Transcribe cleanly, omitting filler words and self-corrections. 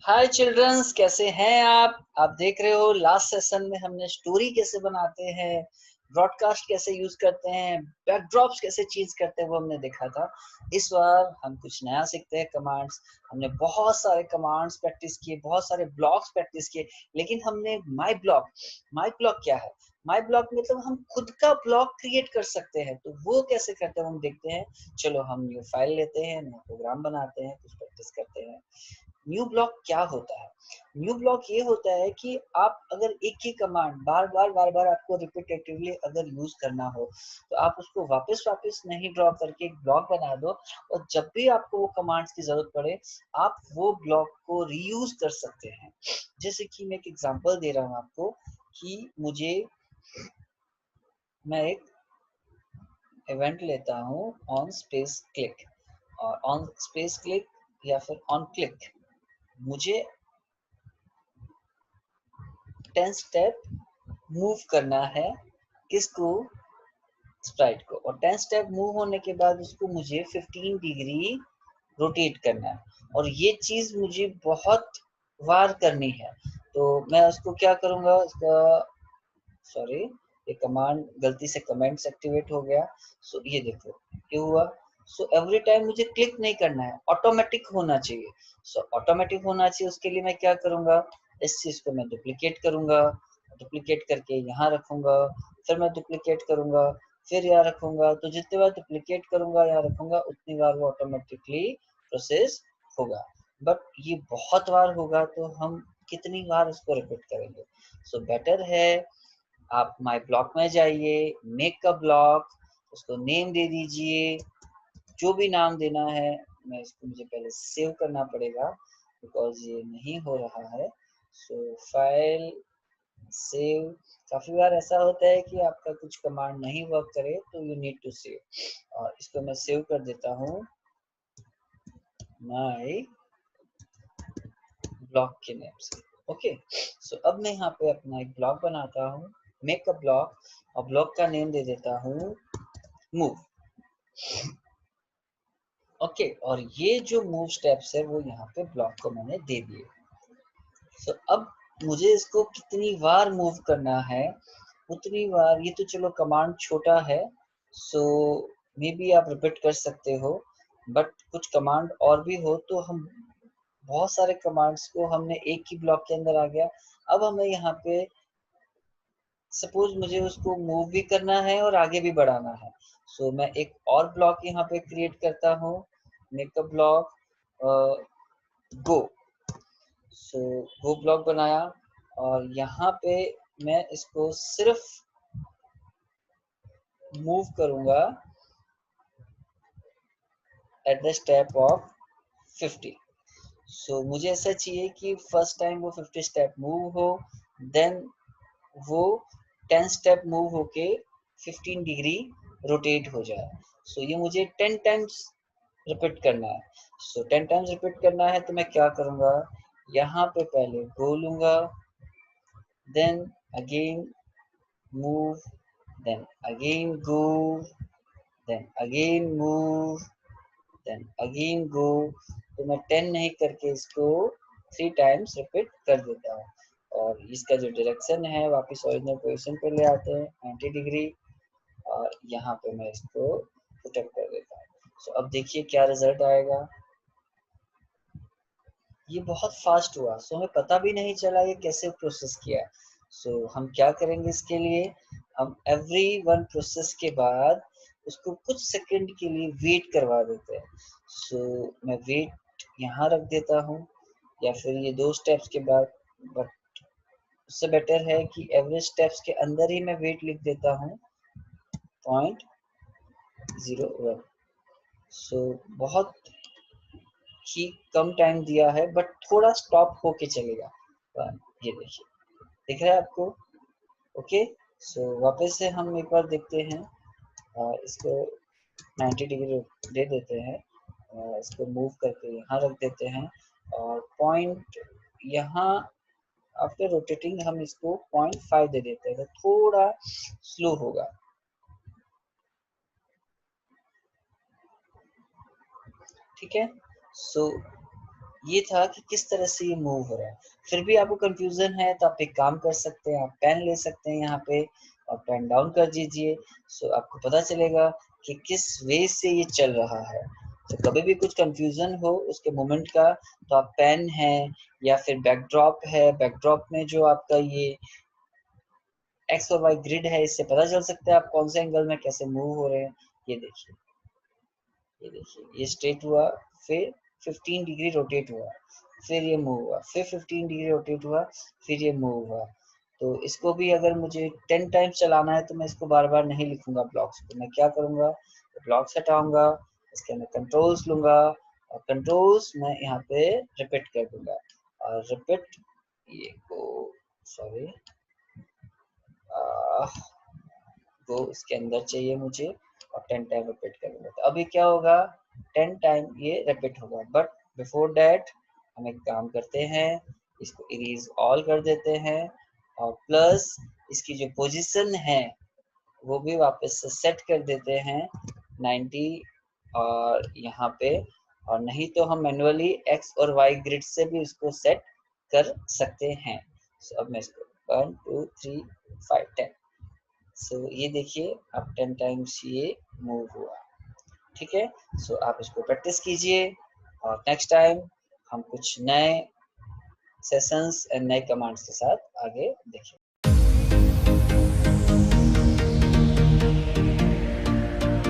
हाय children's, कैसे हैं आप देख रहे हो लास्ट सेशन में हमने स्टोरी कैसे बनाते हैं, ब्रॉडकास्ट कैसे यूज करते हैं, बैकड्रॉप्स कैसे चेंज करते हैं वो हमने देखा था। इस बार हम कुछ नया सीखते हैं। कमांड्स हमने बहुत सारे कमांड्स प्रैक्टिस किए, बहुत सारे ब्लॉक्स प्रैक्टिस किए, लेकिन हमने माई ब्लॉक क्या है? माई ब्लॉक मतलब हम खुद का ब्लॉक क्रिएट कर सकते हैं। तो वो कैसे करते हैं हम देखते हैं। चलो हम न्यू फाइल लेते हैं, नया प्रोग्राम बनाते हैं, कुछ प्रैक्टिस करते हैं। न्यू ब्लॉक क्या होता है? न्यू ब्लॉक ये होता है कि आप अगर एक ही कमांड बार बार आपको रिपीटेटिवली अगर यूज करना हो, तो आप उसको वापस वापस नहीं ड्रॉ करके एक ब्लॉक बना दो, और जब भी आपको वो कमांड्स की जरूरत पड़े, आप वो ब्लॉक को रीयूज कर सकते हैं। जैसे कि मैं एक एग्जांपल दे रहा हूँ आपको कि मैं एक इवेंट लेता हूँ ऑन स्पेस क्लिक, और ऑन स्पेस क्लिक या फिर ऑन क्लिक मुझे 10 स्टेप मूव करना है। किसको? स्प्राइट को। और 10 स्टेप मूव होने के बाद उसको मुझे 15 डिग्री रोटेट करना है, और ये चीज मुझे बहुत बार करनी है। तो मैं उसको क्या करूंगा, उसका सॉरी, ये कमांड गलती से कमेंट्स एक्टिवेट हो गया। सो ये देखो क्या हुआ। सो एवरी टाइम मुझे क्लिक नहीं करना है, ऑटोमेटिक होना चाहिए। सो ऑटोमेटिक होना चाहिए, उसके लिए मैं क्या करूंगा, इस चीज को मैं डुप्लीकेट करूंगा, डुप्लीकेट करके यहाँ रखूंगा, फिर मैं डुप्लीकेट करूंगा, फिर यहाँ रखूंगा। तो जितने बार डुप्लीकेट करूंगा यहाँ रखूंगा, उतनी बार वो ऑटोमेटिकली प्रोसेस होगा। बट ये बहुत बार होगा, तो हम कितनी बार उसको रिपीट करेंगे? सो बेटर है आप माय ब्लॉक में जाइए, मेक अ ब्लॉक, उसको नेम दे दीजिए, जो भी नाम देना है। मैं इसको, मुझे पहले सेव करना पड़ेगा बिकॉज ये नहीं हो रहा है। सो फाइल सेव। काफी बार ऐसा होता है कि आपका कुछ कमांड नहीं वर्क करे, तो यू नीड टू सेव, और इसको मैं सेव कर देता हूँ माय ब्लॉक के नेम से। ओके, सो अब मैं यहाँ पे अपना एक ब्लॉक बनाता हूँ, मेक अ ब्लॉक, और ब्लॉक का नेम दे देता हूँ मूव। ओके, और ये जो मूव स्टेप्स है वो यहाँ पे ब्लॉक को मैंने दे दिए। सो अब मुझे इसको कितनी बार मूव करना है, उतनी बार। ये तो चलो कमांड छोटा है, सो मे बी आप रिपीट कर सकते हो। बट कुछ कमांड और भी हो, तो हम बहुत सारे कमांड्स को हमने एक ही ब्लॉक के अंदर आ गया। अब हमें यहाँ पे सपोज मुझे उसको मूव भी करना है और आगे भी बढ़ाना है। सो मैं एक और ब्लॉक यहाँ पे क्रिएट करता हूँ, make a block go. So go block बनाया, और यहाँ पे मैं इसको सिर्फ मूव करूंगा एट द स्टेप ऑफ 50। सो मुझे ऐसा चाहिए कि फर्स्ट टाइम वो 50 स्टेप मूव हो, देन वो 10 स्टेप मूव होके 15 डिग्री रोटेट हो जाए। सो ये मुझे 10 टाइम्स रिपीट करना है। सो 10 टाइम्स रिपीट करना है, तो मैं क्या करूंगा, यहाँ पे पहले गो लूंगा, then again move, then again go, then again move, then again go। तो मैं 10 नहीं करके इसको 3 टाइम्स रिपीट कर देता हूँ, और इसका जो डायरेक्शन है वापस ओरिजिनल पोजीशन पे ले आते हैं 90 डिग्री, और यहाँ पे मैं इसको पुट अप कर देता हूँ। सो अब देखिए क्या रिजल्ट आएगा। ये बहुत फास्ट हुआ, सो हमें पता भी नहीं चला ये कैसे प्रोसेस किया। सो हम क्या करेंगे इसके लिए, हम एवरी वन प्रोसेस के बाद उसको कुछ सेकंड के लिए वेट करवा देते हैं। सो मैं वेट यहाँ रख देता हूँ, या फिर ये 2 स्टेप्स के बाद। बट उससे बेटर है कि एवरेज स्टेप्स के अंदर ही मैं वेट लिख देता हूँ 0.01। सो बहुत ही कम टाइम दिया है, बट थोड़ा स्टॉप होके चलेगा। ये देखिए, दिख रहा है आपको? ओके, सो वापस से हम एक बार देखते हैं, इसको 90 डिग्री दे देते हैं, इसको मूव करके यहाँ रख देते हैं, और पॉइंट यहाँ आफ्टर रोटेटिंग हम इसको 0.5 दे देते हैं, तो थोड़ा स्लो होगा। ठीक है, सो ये था कि किस तरह से ये मूव हो रहा है। फिर भी आपको कंफ्यूजन है तो आप एक काम कर सकते हैं, आप पेन ले सकते हैं यहाँ पे और पेन डाउन कर दीजिए। सो आपको पता चलेगा कि किस वे से ये चल रहा है। तो कभी भी कुछ कंफ्यूजन हो उसके मोमेंट का, तो आप पेन है या फिर बैकड्रॉप है, बैकड्रॉप में जो आपका ये एक्स और वाई ग्रिड है, इससे पता चल सकता है आप कौन से एंगल में कैसे मूव हो रहे हैं। ये देखिए, ये देखिए, ये स्ट्रेट हुआ, फिर 15 डिग्री रोटेट हुआ, फिर ये मूव हुआ, फिर 15 डिग्री रोटेट हुआ, फिर ये मूव हुआ। तो इसको भी अगर मुझे 10 टाइम्स चलाना है तो मैं इसको बार बार नहीं लिखूंगा ब्लॉक्स को। मैं क्या करूंगा, ब्लॉक्स हटाऊंगा, इसके अंदर कंट्रोल्स लूंगा और कंट्रोल्स मैं यहाँ पे रिपीट कर दूंगा और रिपीट ये को सॉरी वो इसके अंदर चाहिए मुझे और 10 टाइम रिपीट करूंगा। तो अभी क्या होगा, 10 टाइम ये रिपीट होगा। बट बिफोर दैट हम एक काम करते हैं, इसको इरेज ऑल कर देते हैं और प्लस इसकी जो पोजीशन है वो भी वापस से सेट कर देते हैं 90 और यहाँ पे। और नहीं तो हम मैन्युअली एक्स और वाई ग्रिड से भी इसको सेट कर सकते हैं। सो अब मैं इसको 1 2 3 5 10, सो ये देखिए अब 10 टाइम्स ये मूव हुआ। ठीक है, सो आप इसको प्रैक्टिस कीजिए और नेक्स्ट टाइम हम कुछ नए सेशंस एंड नए कमांड्स के साथ आगे देखें।